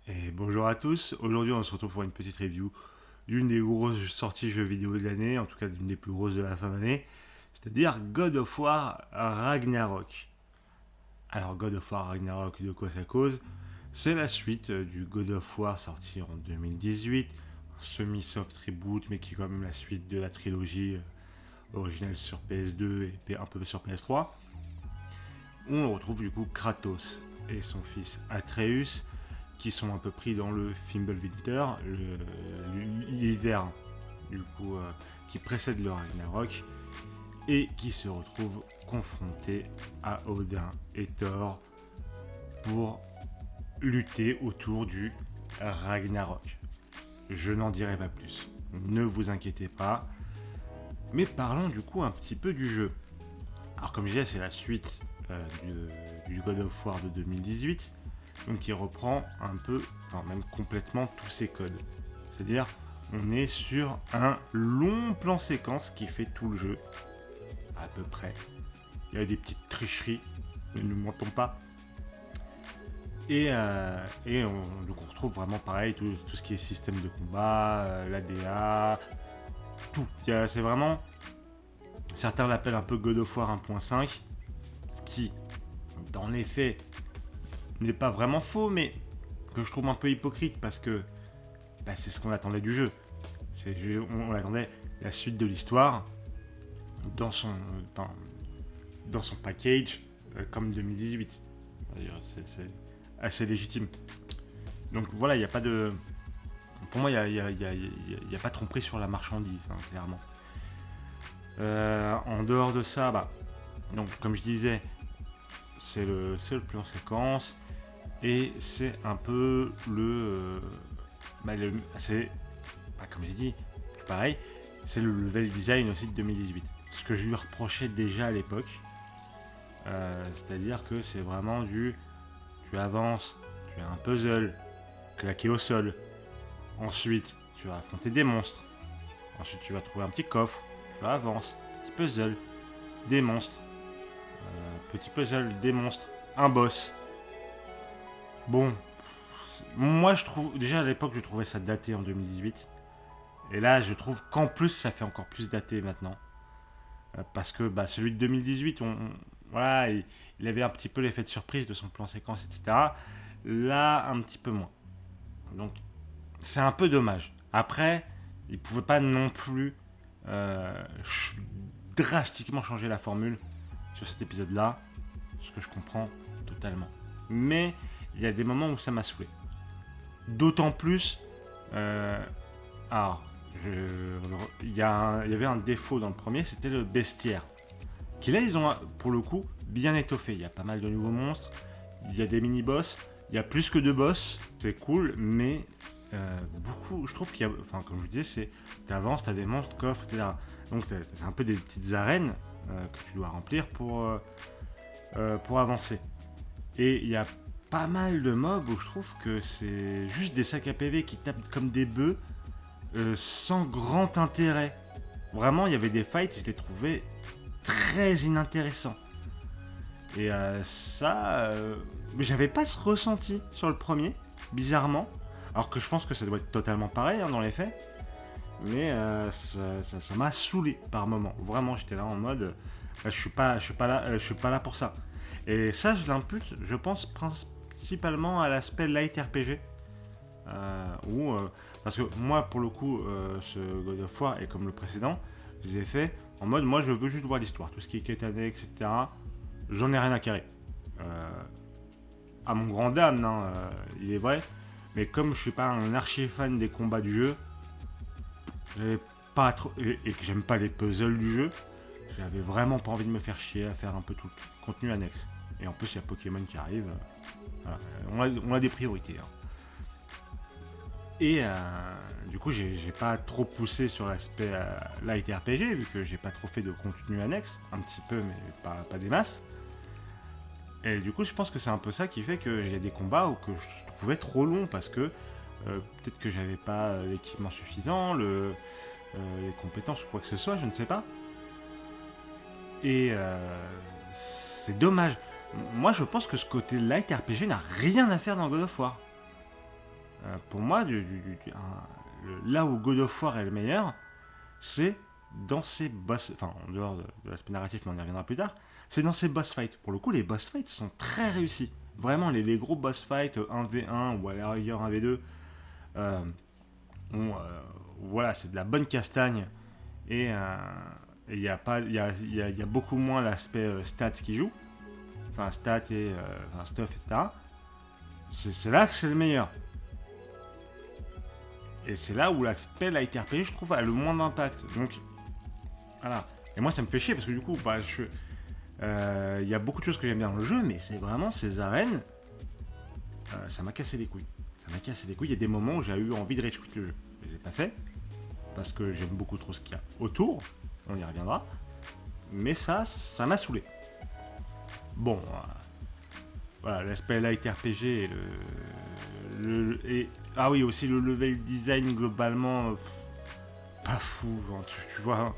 Et bonjour à tous, aujourd'hui on se retrouve pour une petite review d'une des grosses sorties jeux vidéo de l'année, en tout cas d'une des plus grosses de la fin d'année, c'est-à-dire God of War Ragnarok. Alors God of War Ragnarok, de quoi ça cause? C'est la suite du God of War sorti en 2018, un semi-soft reboot mais qui est quand même la suite de la trilogie originale sur PS2 et un peu sur PS3, où on retrouve du coup Kratos et son fils Atreus qui sont un peu pris dans le Fimbulwinter, l'hiver du coup qui précède le Ragnarok, et qui se retrouvent confrontés à Odin et Thor pour lutter autour du Ragnarok. Je n'en dirai pas plus, ne vous inquiétez pas, mais parlons du coup un petit peu du jeu. Alors comme je disais, c'est la suite du God of War de 2018, donc qui reprend un peu, enfin même complètement tous ses codes. C'est-à-dire, on est sur un long plan séquence qui fait tout le jeu, à peu près. Il y a des petites tricheries, ne nous mentons pas. Donc on retrouve vraiment pareil, tout ce qui est système de combat, l'ADA, tout. C'est vraiment, certains l'appellent un peu God of War 1.5, ce qui, dans les faits, n'est pas vraiment faux, mais que je trouve un peu hypocrite parce que c'est ce qu'on attendait du jeu. On attendait la suite de l'histoire dans dans, dans son package comme 2018. C'est assez légitime. Donc voilà, il n'y a pas de. Pour moi, il n'y a pas de tromperie sur la marchandise, hein, clairement. En dehors de ça, donc, comme je disais, c'est le plan séquence. Et c'est un peu c'est, comme j'ai dit, pareil, c'est le level design aussi de 2018. Ce que je lui reprochais déjà à l'époque, c'est-à-dire que c'est vraiment tu avances, tu as un puzzle claqué au sol, ensuite tu vas affronter des monstres, ensuite tu vas trouver un petit coffre, tu avances, petit puzzle, des monstres, petit puzzle, des monstres, un boss. Bon, moi je trouve, déjà à l'époque je trouvais ça daté en 2018, et là je trouve qu'en plus ça fait encore plus daté maintenant. Parce que celui de 2018, voilà, il avait un petit peu l'effet de surprise de son plan séquence, etc. Là, un petit peu moins. Donc, c'est un peu dommage. Après, il ne pouvait pas non plus drastiquement changer la formule sur cet épisode-là, ce que je comprends totalement. Mais il y a des moments où ça m'a saoulé. D'autant plus, alors, il y avait un défaut dans le premier, c'était le bestiaire. Qui là, ils ont, pour le coup, bien étoffé. Il y a pas mal de nouveaux monstres, il y a des mini-boss, il y a plus que deux boss, c'est cool, mais beaucoup, je trouve qu'il y a, enfin, comme je vous disais, c'est, t'avances, t'as des monstres, coffres, etc. Donc c'est un peu des petites arènes que tu dois remplir pour avancer. Et il y a pas mal de mobs où je trouve que c'est juste des sacs à PV qui tapent comme des bœufs sans grand intérêt. Vraiment, il y avait des fights, je les trouvais très inintéressants. Et mais j'avais pas ce ressenti sur le premier, bizarrement. Alors que je pense que ça doit être totalement pareil dans les faits. Mais ça m'a saoulé par moment. Vraiment, j'étais là en mode, je suis pas là pour ça. Et ça, je l'impute, je pense principalement à l'aspect light RPG. Parce que moi, pour le coup, ce God of War est comme le précédent, je les ai fait en mode, moi, je veux juste voir l'histoire, tout ce qui est quête annexe, etc. J'en ai rien à carrer. À mon grand dame, hein, il est vrai. Mais comme je suis pas un archi fan des combats du jeu, j'avais pas trop et que j'aime pas les puzzles du jeu, j'avais vraiment pas envie de me faire chier à faire un peu tout le contenu annexe. Et en plus, il y a Pokémon qui arrive. Voilà. On a des priorités. Hein. Et du coup, j'ai pas trop poussé sur l'aspect light RPG, vu que j'ai pas trop fait de contenu annexe, un petit peu, mais pas des masses. Et du coup, je pense que c'est un peu ça qui fait qu'il y a des combats où que je trouvais trop long, parce que peut-être que j'avais pas l'équipement suffisant, les compétences ou quoi que ce soit, je ne sais pas. Et c'est dommage. Moi, je pense que ce côté light RPG n'a rien à faire dans God of War. Pour moi, là où God of War est le meilleur, c'est dans ses boss, enfin en dehors de l'aspect narratif, mais on y reviendra plus tard, c'est dans ses boss fights. Pour le coup, les boss fights sont très réussis. Vraiment, les gros boss fights 1v1 ou à la rigueur 1v2, voilà, c'est de la bonne castagne et il y a pas, il y a beaucoup moins l'aspect stats qui joue, enfin stats et stuff, etc. C'est là que c'est le meilleur. Et c'est là où l'aspect light RPG, je trouve, a le moins d'impact. Donc, voilà. Et moi, ça me fait chier parce que du coup, il y a beaucoup de choses que j'aime bien dans le jeu, mais c'est vraiment ces arènes, ça m'a cassé les couilles. Ça m'a cassé les couilles. Il y a des moments où j'ai eu envie de rage quit le jeu. Je l'ai pas fait parce que j'aime beaucoup trop ce qu'il y a autour. On y reviendra. Mais ça m'a saoulé. Bon, voilà, l'aspect light RPG et ah oui, aussi le level design globalement pas fou, hein, tu vois.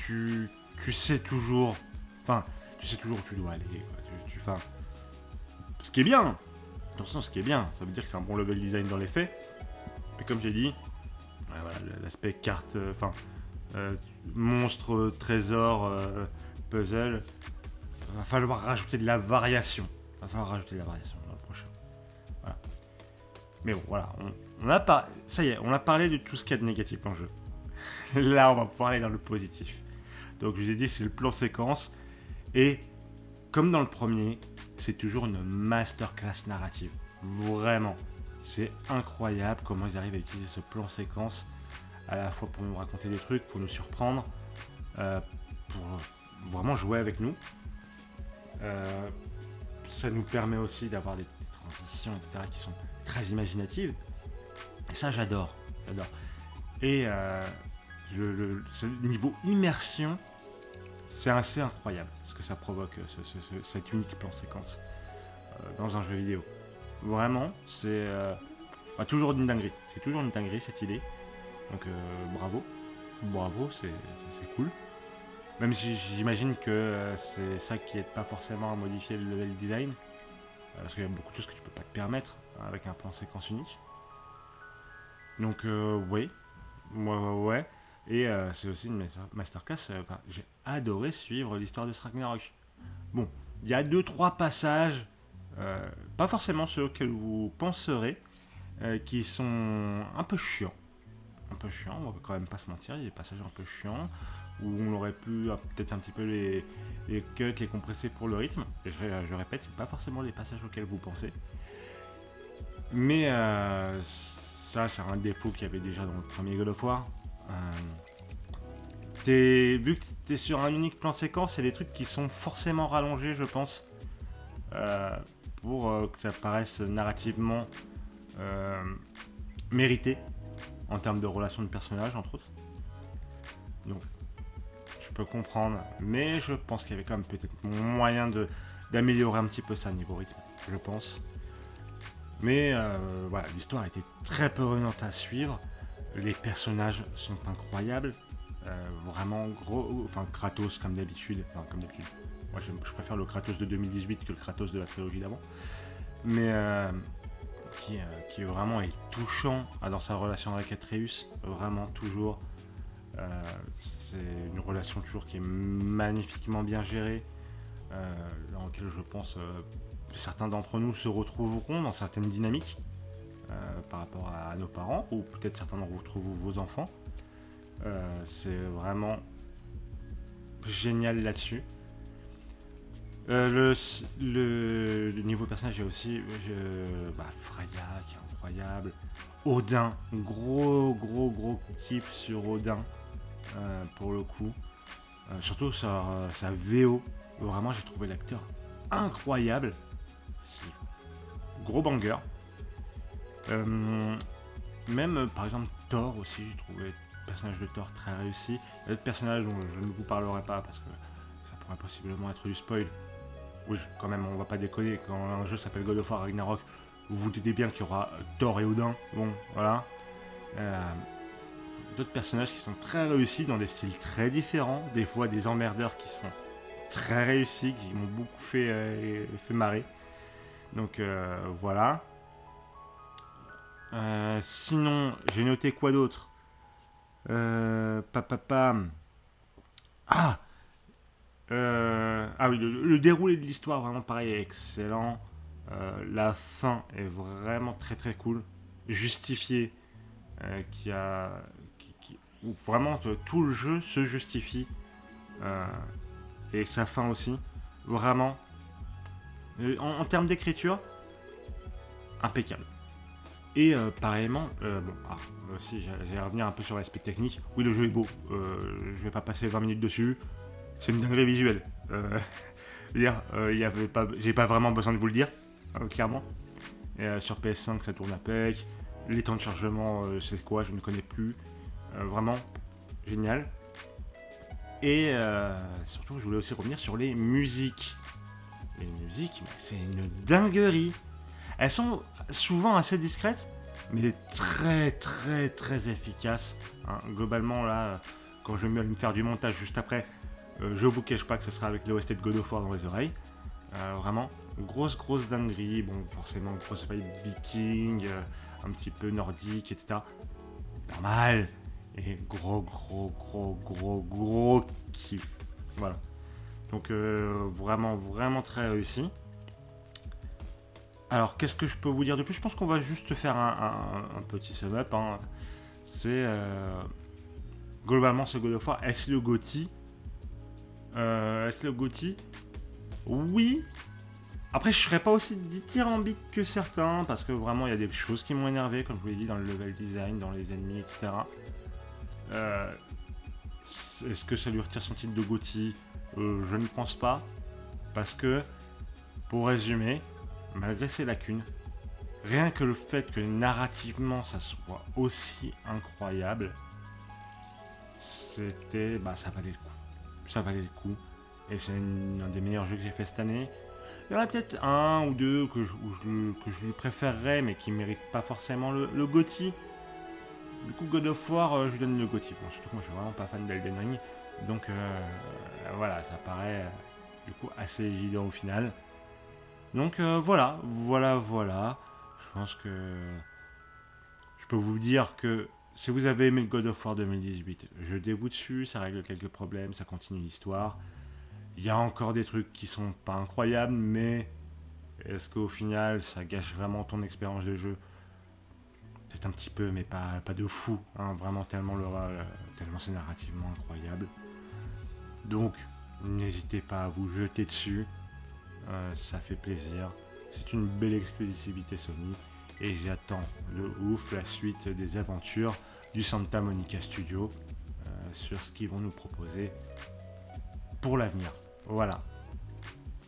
Tu sais toujours, enfin, tu sais toujours où tu dois aller. Quoi, ce qui est bien, attention, ce qui est bien, ça veut dire que c'est un bon level design dans les faits. Mais comme j'ai dit, voilà, l'aspect carte, monstre, trésor, puzzle, va falloir rajouter de la variation. Va falloir rajouter de la variation dans le prochain. Voilà. Mais bon, voilà, ça y est, on a parlé de tout ce qu'il y a de négatif dans le jeu. Là, on va pouvoir aller dans le positif. Donc, je vous ai dit, c'est le plan séquence. Et, comme dans le premier, c'est toujours une masterclass narrative. Vraiment. C'est incroyable comment ils arrivent à utiliser ce plan séquence, à la fois pour nous raconter des trucs, pour nous surprendre, pour vraiment jouer avec nous. Ça nous permet aussi d'avoir des transitions, etc., qui sont très imaginatives. Et ça, j'adore. Et ce niveau immersion, c'est assez incroyable ce que ça provoque, cet unique plan séquence dans un jeu vidéo. Vraiment, c'est toujours une dinguerie. C'est toujours une dinguerie cette idée. Donc bravo, c'est cool. Même si j'imagine que c'est ça qui aide pas forcément à modifier le level design, parce qu'il y a beaucoup de choses que tu peux pas te permettre avec un plan séquence unique. Donc ouais. Et c'est aussi une masterclass. J'ai adoré suivre l'histoire de Ragnarok. Bon, il y a 2-3 passages, pas forcément ceux auxquels vous penserez, qui sont un peu chiants. On va quand même pas se mentir, il y a des passages un peu chiants, où on aurait pu peut-être un petit peu les cuts, les compresser pour le rythme. Et je répète, c'est pas forcément les passages auxquels vous pensez. Mais ça, c'est un défaut qu'il y avait déjà dans le premier God of War. Vu que tu es sur un unique plan de séquence, c'est des trucs qui sont forcément rallongés, je pense, pour que ça paraisse narrativement mérité en termes de relations de personnages, entre autres. Donc, je peux comprendre, mais je pense qu'il y avait quand même peut-être moyen d'améliorer un petit peu ça niveau rythme, je pense. Mais voilà, l'histoire a été très prenante à suivre. Les personnages sont incroyables. Vraiment gros. Enfin, Kratos, comme d'habitude. Moi, je préfère le Kratos de 2018 que le Kratos de la trilogie d'avant. Mais qui vraiment est touchant dans sa relation avec Atreus. Vraiment, toujours. C'est une relation toujours qui est magnifiquement bien gérée. Dans laquelle je pense certains d'entre nous se retrouveront dans certaines dynamiques par rapport à nos parents, ou peut-être certains d'entre vous, vos enfants. C'est vraiment génial là-dessus. Le niveau personnage, j'ai aussi Freya qui est incroyable. Odin, gros kiff sur Odin pour le coup. Surtout sa VO. Vraiment, j'ai trouvé l'acteur incroyable. Gros banger. Même par exemple Thor aussi, j'ai trouvé le personnage de Thor très réussi. Il y a d'autres personnages dont je ne vous parlerai pas parce que ça pourrait possiblement être du spoil. Oui, quand même, on va pas déconner. Quand un jeu s'appelle God of War Ragnarok, vous vous doutez bien qu'il y aura Thor et Odin. Bon, voilà. D'autres personnages qui sont très réussis dans des styles très différents. Des fois, des emmerdeurs qui sont très réussis, qui m'ont beaucoup fait marrer. Donc voilà. Sinon, j'ai noté quoi d'autre? Pam. Ah Ah oui, le déroulé de l'histoire, vraiment pareil, est excellent. La fin est vraiment très très cool. Justifié. Qui a. Où vraiment tout le jeu se justifie. Euh, et sa fin aussi. Vraiment. En termes d'écriture, impeccable. Et pareillement, si j'allais revenir un peu sur l'aspect technique, oui, le jeu est beau, je vais pas passer 20 minutes dessus, c'est une dinguerie visuelle. J'ai pas vraiment besoin de vous le dire, clairement. Et, sur PS5, ça tourne à pec, les temps de chargement, c'est quoi, je ne connais plus. Vraiment, génial. Et surtout, je voulais aussi revenir sur les musiques. Les musiques, c'est une dinguerie. Elles sont souvent assez discrètes, mais très très très efficaces. Hein. Globalement, là, quand je vais me faire du montage juste après, je vous cache pas que ce sera avec l'OST de God of War dans les oreilles. Vraiment, grosse dinguerie. Bon, forcément, grosse vibe viking, un petit peu nordique, etc. Normal. Et gros kiff. Voilà. Donc, vraiment très réussi. Alors, qu'est-ce que je peux vous dire de plus? Je pense qu'on va juste faire un petit sum-up. Hein. C'est globalement ce God of War. Est-ce le GOTY? Oui. Après, je serais pas aussi dithyrambique que certains, parce que vraiment, il y a des choses qui m'ont énervé, comme je vous l'ai dit, dans le level design, dans les ennemis, etc. Est-ce que ça lui retire son titre de GOTY? Je ne pense pas. Parce que, pour résumer, malgré ses lacunes, rien que le fait que narrativement ça soit aussi incroyable, ça valait le coup. Ça valait le coup. Et c'est un des meilleurs jeux que j'ai fait cette année. Il y en a peut-être un ou deux que je lui préférerais, mais qui ne méritent pas forcément le GOTY. Du coup, God of War, je lui donne le GOTY. Bon, surtout que moi je suis vraiment pas fan d'Elden Ring. Donc voilà, ça paraît du coup assez évident au final. Donc voilà. Je pense que je peux vous dire que si vous avez aimé le God of War 2018, jetez-vous dessus, ça règle quelques problèmes, ça continue l'histoire. Il y a encore des trucs qui sont pas incroyables, mais est-ce qu'au final ça gâche vraiment ton expérience de jeu? Peut-être un petit peu, mais pas de fou, hein, vraiment tellement c'est narrativement incroyable. Donc n'hésitez pas à vous jeter dessus. Ça fait plaisir. C'est une belle exclusivité Sony. Et j'attends de ouf la suite des aventures du Santa Monica Studio sur ce qu'ils vont nous proposer pour l'avenir. Voilà.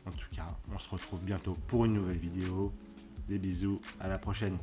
En tout cas, on se retrouve bientôt pour une nouvelle vidéo. Des bisous, à la prochaine.